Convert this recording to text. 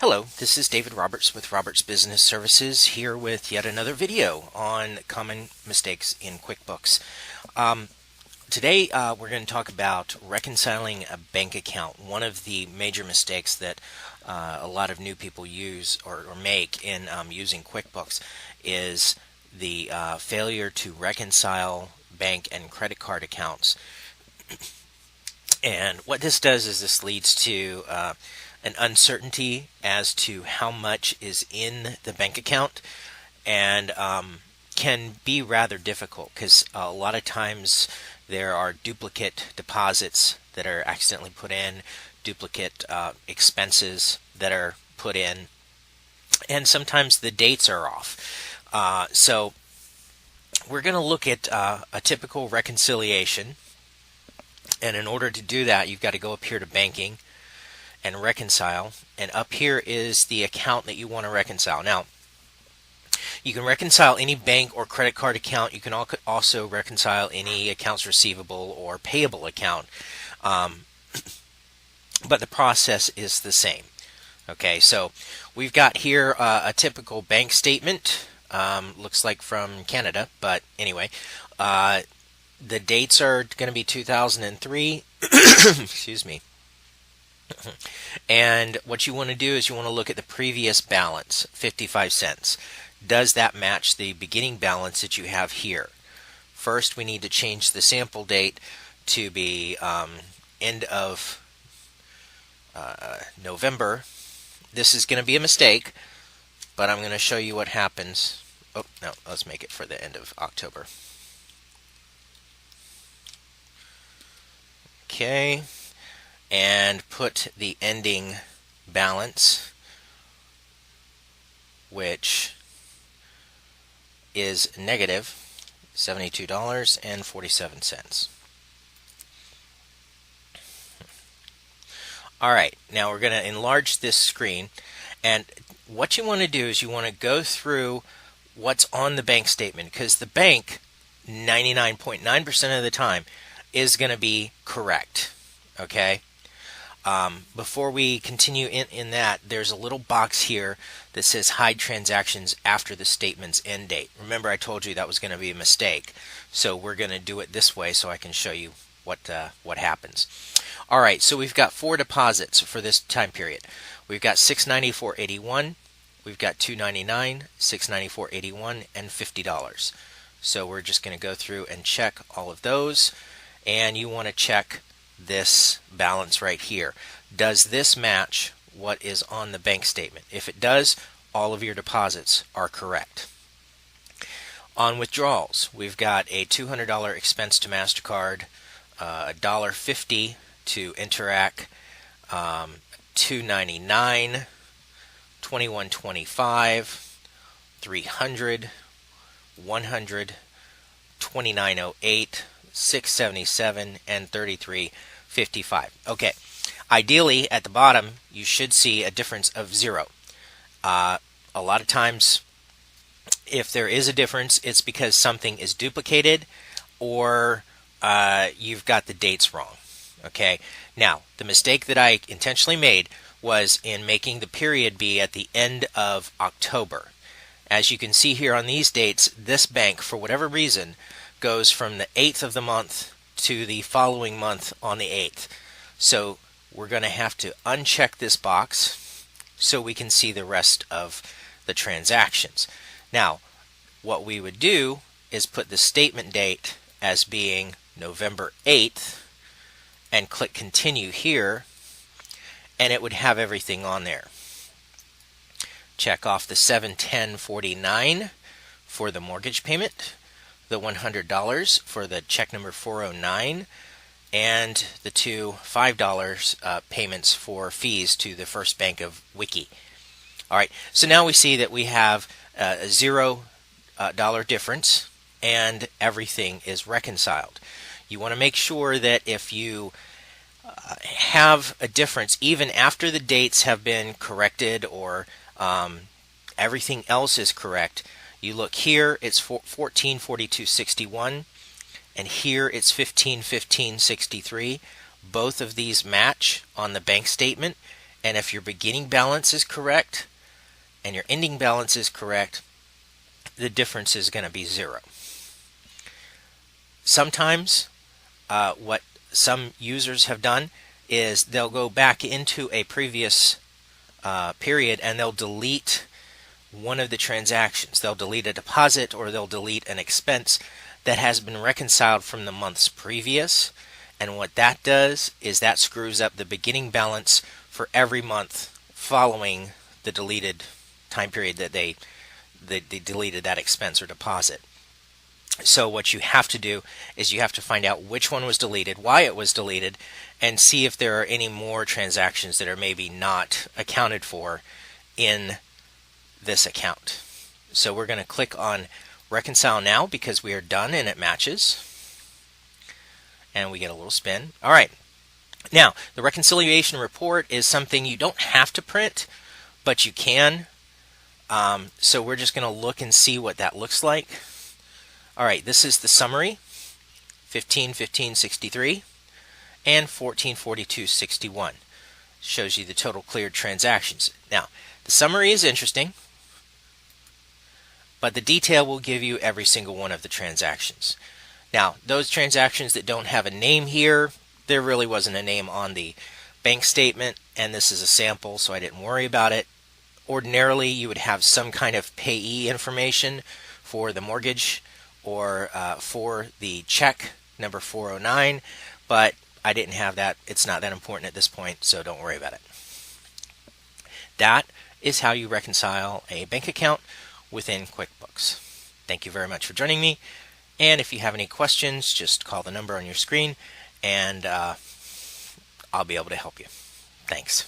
Hello, this is David Roberts with Roberts Business Services here with yet another video on common mistakes in QuickBooks. Today we're going to talk about reconciling a bank account. One of the major mistakes that a lot of new people use or make in using QuickBooks is the failure to reconcile bank and credit card accounts. And what this does is this leads to an uncertainty as to how much is in the bank account, and can be rather difficult because a lot of times there are duplicate deposits that are accidentally put in, duplicate expenses that are put in, and sometimes the dates are off. So we're going to look at a typical reconciliation, and in order to do that you've got to go up here to banking and reconcile, and up here is the account that you want to reconcile. Now, you can reconcile any bank or credit card account. You can also reconcile any accounts receivable or payable account, but the process is the same. Okay, so we've got here a typical bank statement. Looks like from Canada, but anyway, the dates are going to be 2003. Excuse me. And what you want to do is you want to look at the previous balance, 55 cents. Does that match the beginning balance that you have here? First, we need to change the sample date to be end of November. This is going to be a mistake, but I'm going to show you what happens. Oh, no, let's make it for the end of October. Okay. And put the ending balance, which is negative $72.47. Alright, now we're going to enlarge this screen, and what you want to do is you want to go through what's on the bank statement, because the bank 99.9% of the time is going to be correct. Okay? Before we continue in that, there's a little box here that says hide transactions after the statement's end date. Remember, I told you that was going to be a mistake, so we're going to do it this way so I can show you what happens. All right, so we've got 4 deposits for this time period. We've got $694.81, we've got $299, $694.81, and $50. So we're just going to go through and check all of those, and you want to check this balance right here. Does this match what is on the bank statement? If it does, all of your deposits are correct. On withdrawals, we've got a $200 expense to MasterCard, $1.50 to Interac, $299, $21.25, $300, $100, $29.08, $677, and $33.55. Okay, ideally at the bottom you should see a difference of 0. A lot of times if there is a difference, it's because something is duplicated or you've got the dates wrong. Okay, now the mistake that I intentionally made was in making the period be at the end of October. As you can see here on these dates, this bank, for whatever reason, goes from the 8th of the month to the following month on the 8th. So we're going to have to uncheck this box so we can see the rest of the transactions. Now, what we would do is put the statement date as being November 8th and click continue here, and it would have everything on there. Check off the $710.49 for the mortgage payment, the $100 for the check number 409, and the 2 $5 payments for fees to the First Bank of Wiki. Alright, so now we see that we have a $0 difference and everything is reconciled. You want to make sure that if you have a difference, even after the dates have been corrected or everything else is correct, you look here, it's 1442.61, and here it's 1515.63. Both of these match on the bank statement, And if your beginning balance is correct and your ending balance is correct, the difference is going to be 0. Sometimes what some users have done is they'll go back into a previous period and they'll delete one of the transactions. They'll delete a deposit or they'll delete an expense that has been reconciled from the months previous. And what that does is that screws up the beginning balance for every month following the deleted time period that they deleted that expense or deposit. So what you have to do is you have to find out which one was deleted, why it was deleted, and see if there are any more transactions that are maybe not accounted for in this account. So we're going to click on Reconcile now because we are done and it matches. And we get a little spin. All right. Now, the reconciliation report is something you don't have to print, but you can. So we're just going to look and see what that looks like. All right, this is the summary, 1515.63 and 1442.61. Shows you the total cleared transactions. Now, the summary is interesting, but the detail will give you every single one of the transactions. Now, those transactions that don't have a name here, there really wasn't a name on the bank statement, and this is a sample, so I didn't worry about it. Ordinarily, you would have some kind of payee information for the mortgage or for the check number 409, but I didn't have that. It's not that important at this point, so don't worry about it. That is how you reconcile a bank account within QuickBooks. Thank you very much for joining me, and if you have any questions, just call the number on your screen, and I'll be able to help you. Thanks.